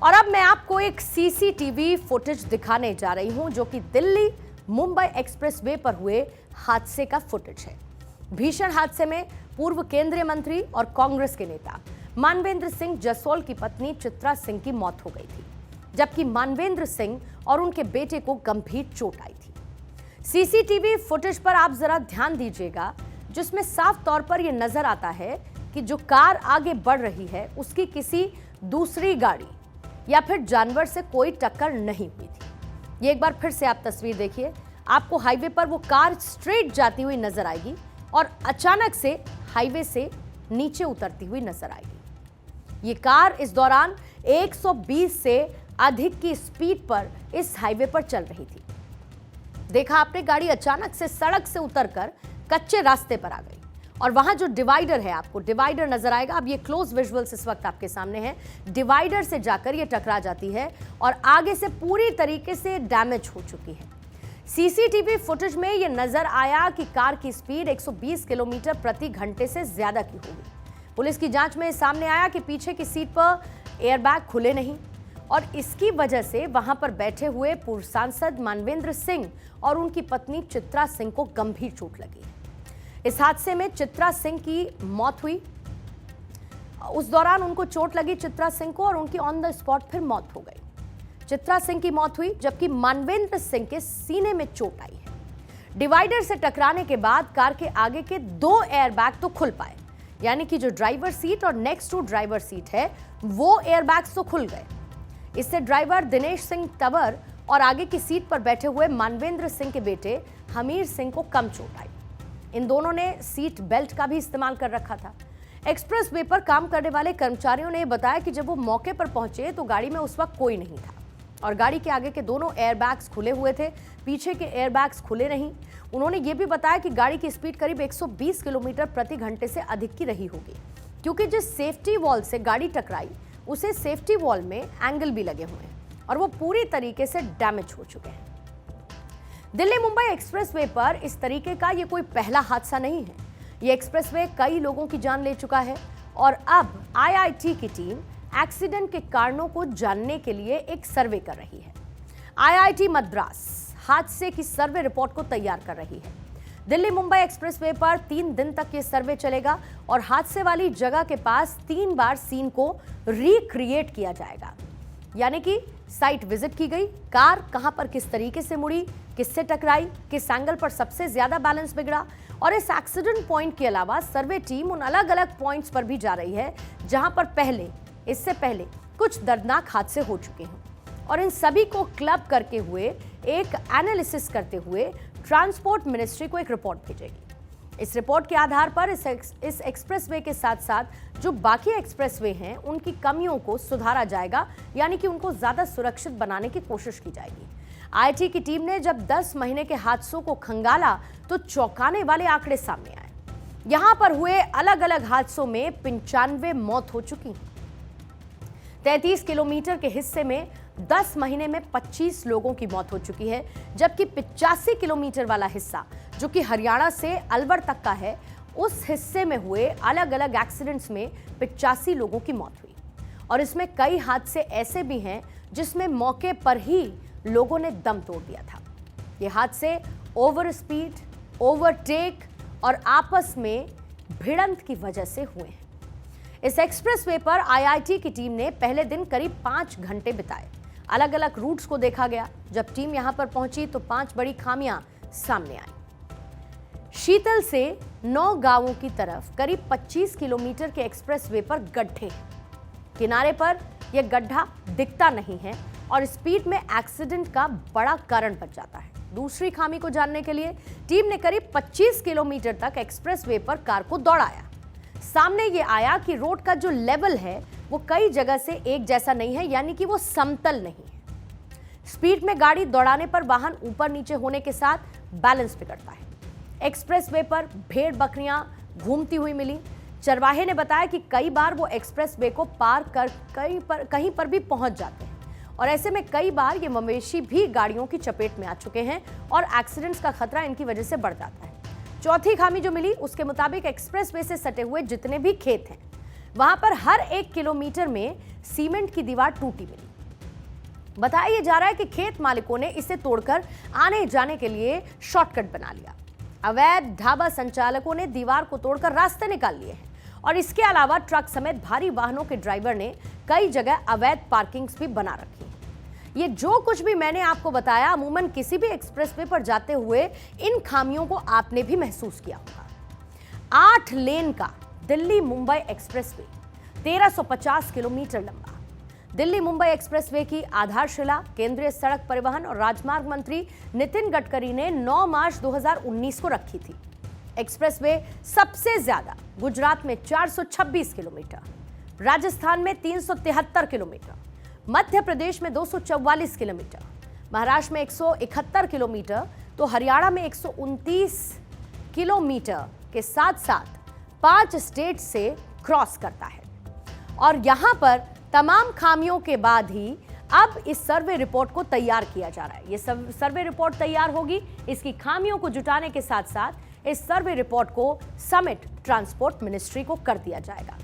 और अब मैं आपको एक सीसीटीवी फुटेज दिखाने जा रही हूं जो कि दिल्ली मुंबई एक्सप्रेसवे पर हुए हादसे का फुटेज है। भीषण हादसे में पूर्व केंद्रीय मंत्री और कांग्रेस के नेता मानवेंद्र सिंह जसोल की पत्नी चित्रा सिंह की मौत हो गई थी, जबकि मानवेंद्र सिंह और उनके बेटे को गंभीर चोट आई थी। सीसीटीवी फुटेज पर आप जरा ध्यान दीजिएगा, जिसमें साफ तौर पर यह नजर आता है कि जो कार आगे बढ़ रही है उसकी किसी दूसरी गाड़ी या फिर जानवर से कोई टक्कर नहीं हुई थी। ये एक बार फिर से आप तस्वीर देखिए, आपको हाईवे पर वो कार स्ट्रेट जाती हुई नजर आएगी और अचानक से हाईवे से नीचे उतरती हुई नजर आएगी। ये कार इस दौरान 120 से अधिक की स्पीड पर इस हाईवे पर चल रही थी। देखा आपने, गाड़ी अचानक से सड़क से उतरकर कच्चे रास्ते पर आ गई और वहां जो डिवाइडर है, आपको डिवाइडर नजर आएगा। अब ये क्लोज विजुअल्स इस वक्त आपके सामने हैं। डिवाइडर से जाकर ये टकरा जाती है और आगे से पूरी तरीके से डैमेज हो चुकी है। सीसीटीवी फुटेज में ये नजर आया कि कार की स्पीड 120 किलोमीटर प्रति घंटे से ज्यादा की होगी। पुलिस की जांच में सामने आया कि पीछे की सीट पर एयरबैग खुले नहीं और इसकी वजह से वहां पर बैठे हुए पूर्व सांसद मानवेंद्र सिंह और उनकी पत्नी चित्रा सिंह को गंभीर चोट लगी। इस हादसे में चित्रा सिंह की मौत हुई। उस दौरान उनको चोट लगी चित्रा सिंह को और उनकी ऑन द स्पॉट फिर मौत हो गई। चित्रा सिंह की मौत हुई, जबकि मानवेंद्र सिंह के सीने में चोट आई है। डिवाइडर से टकराने के बाद कार के आगे के 2 एयरबैग तो खुल पाए, यानी कि जो ड्राइवर सीट और नेक्स्ट टू ड्राइवर सीट है वो एयरबैग्स तो खुल गए। इससे ड्राइवर दिनेश सिंह तंवर और आगे की सीट पर बैठे हुए मानवेंद्र सिंह के बेटे हमीर सिंह को कम चोट आई। इन दोनों ने सीट बेल्ट का भी इस्तेमाल कर रखा था। एक्सप्रेसवे पर काम करने वाले कर्मचारियों ने बताया कि जब वो मौके पर पहुंचे तो गाड़ी में उस वक्त कोई नहीं था और गाड़ी के आगे के दोनों एयरबैग्स खुले हुए थे, पीछे के एयरबैग्स खुले नहीं। उन्होंने ये भी बताया कि गाड़ी की स्पीड करीब 120 किलोमीटर प्रति घंटे से अधिक की रही होगी, क्योंकि जिस सेफ्टी वॉल से गाड़ी टकराई उसे सेफ्टी वॉल में एंगल भी लगे हुए हैं और वो पूरी तरीके से डैमेज हो चुके हैं। दिल्ली मुंबई एक्सप्रेसवे पर इस तरीके का ये कोई पहला हादसा नहीं है। ये एक्सप्रेसवे कई लोगों की जान ले चुका है और अब आईआईटी की टीम एक्सीडेंट के कारणों को जानने के लिए एक सर्वे कर रही है। आईआईटी मद्रास हादसे की सर्वे रिपोर्ट को तैयार कर रही है। दिल्ली मुंबई एक्सप्रेसवे पर 3 दिन तक ये सर्वे चलेगा और हादसे वाली जगह के पास 3 बार सीन को रिक्रिएट किया जाएगा, यानी कि साइट विजिट की गई, कार कहां पर किस तरीके से मुड़ी, किससे टकराई, किस एंगल पर सबसे ज्यादा बैलेंस बिगड़ा। और इस एक्सीडेंट पॉइंट के अलावा सर्वे टीम उन अलग अलग पॉइंट्स पर भी जा रही है जहां पर इससे पहले कुछ दर्दनाक हादसे हो चुके हैं और इन सभी को क्लब करके हुए एक एनालिसिस करते हुए ट्रांसपोर्ट मिनिस्ट्री को एक रिपोर्ट भेजेगी। इस रिपोर्ट के आधार पर इस एक्सप्रेसवे के साथ साथ जो बाकी एक्सप्रेसवे हैं उनकी कमियों को सुधारा जाएगा, यानी कि उनको ज्यादा सुरक्षित बनाने की कोशिश की जाएगी। आईआईटी की टीम ने जब 10 महीने के हादसों को खंगाला तो चौंकाने वाले आंकड़े सामने आए। यहां पर हुए अलग अलग हादसों में 95 मौत हो चुकी है। 33 किलोमीटर के हिस्से में 10 महीने में 25 लोगों की मौत हो चुकी है, जबकि 85 किलोमीटर वाला हिस्सा जो कि हरियाणा से अलवर तक का है, उस हिस्से में हुए अलग अलग एक्सीडेंट्स में 85 लोगों की मौत हुई। और इसमें कई हादसे ऐसे भी हैं जिसमें मौके पर ही लोगों ने दम तोड़ दिया था। ये हादसे ओवर स्पीड, ओवरटेक और आपस में भिड़ंत की वजह से हुए हैं। इस एक्सप्रेसवे पर आईआईटी की टीम ने पहले दिन करीब 5 घंटे बिताए। अलग अलग रूट्स को देखा गया। जब टीम यहां पर पहुंची तो 5 बड़ी खामियां सामने आई। शीतल से 9 गांवों की तरफ करीब 25 किलोमीटर के एक्सप्रेसवे पर गड्ढे हैं। किनारे पर यह गड्ढा दिखता नहीं है और स्पीड में एक्सीडेंट का बड़ा कारण बन जाता है। दूसरी खामी को जानने के लिए टीम ने करीब 25 किलोमीटर तक एक्सप्रेसवे पर कार को दौड़ाया। सामने ये आया कि रोड का जो लेवल है वो कई जगह से एक जैसा नहीं है, यानी कि वो समतल नहीं है। स्पीड में गाड़ी दौड़ाने पर वाहन ऊपर नीचे होने के साथ बैलेंस बिगड़ता है। एक्सप्रेसवे पर भेड़ बकरियां घूमती हुई मिली। चरवाहे ने बताया कि कई बार वो एक्सप्रेसवे को पार कर कहीं पर भी पहुंच जाते हैं और ऐसे में कई बार ये मवेशी भी गाड़ियों की चपेट में आ चुके हैं और एक्सीडेंट्स का खतरा इनकी वजह से बढ़ जाता है। चौथी खामी जो मिली उसके मुताबिक एक्सप्रेसवे से सटे हुए जितने भी खेत हैं वहां पर हर 1 किलोमीटर में सीमेंट की दीवार टूटी मिली। बताया जा रहा है कि खेत मालिकों ने इसे तोड़कर आने जाने के लिए शॉर्टकट बना लिया। अवैध ढाबा संचालकों ने दीवार को तोड़कर रास्ते निकाल लिए हैं और इसके अलावा ट्रक समेत भारी वाहनों के ड्राइवर ने कई जगह अवैध पार्किंग्स भी बना रखी हैं। ये जो कुछ भी मैंने आपको बताया, अमूमन किसी भी एक्सप्रेसवे पर जाते हुए इन खामियों को आपने भी महसूस किया होगा। 8 लेन का दिल्ली मुंबई एक्सप्रेसवे 1350 किलोमीटर लंबा। दिल्ली मुंबई एक्सप्रेसवे की आधारशिला केंद्रीय सड़क परिवहन और राजमार्ग मंत्री नितिन गडकरी ने 9 मार्च 2019 को रखी थी। एक्सप्रेसवे सबसे ज्यादा गुजरात में 426 किलोमीटर, राजस्थान में 373 किलोमीटर, मध्य प्रदेश में 244 किलोमीटर, महाराष्ट्र में 171 किलोमीटर, तो हरियाणा में 129 किलोमीटर के साथ साथ 5 स्टेट से क्रॉस करता है। और यहां पर तमाम खामियों के बाद ही अब इस सर्वे रिपोर्ट को तैयार किया जा रहा है। ये सर्वे रिपोर्ट तैयार होगी, इसकी खामियों को जुटाने के साथ साथ इस सर्वे रिपोर्ट को समिट ट्रांसपोर्ट मिनिस्ट्री को कर दिया जाएगा।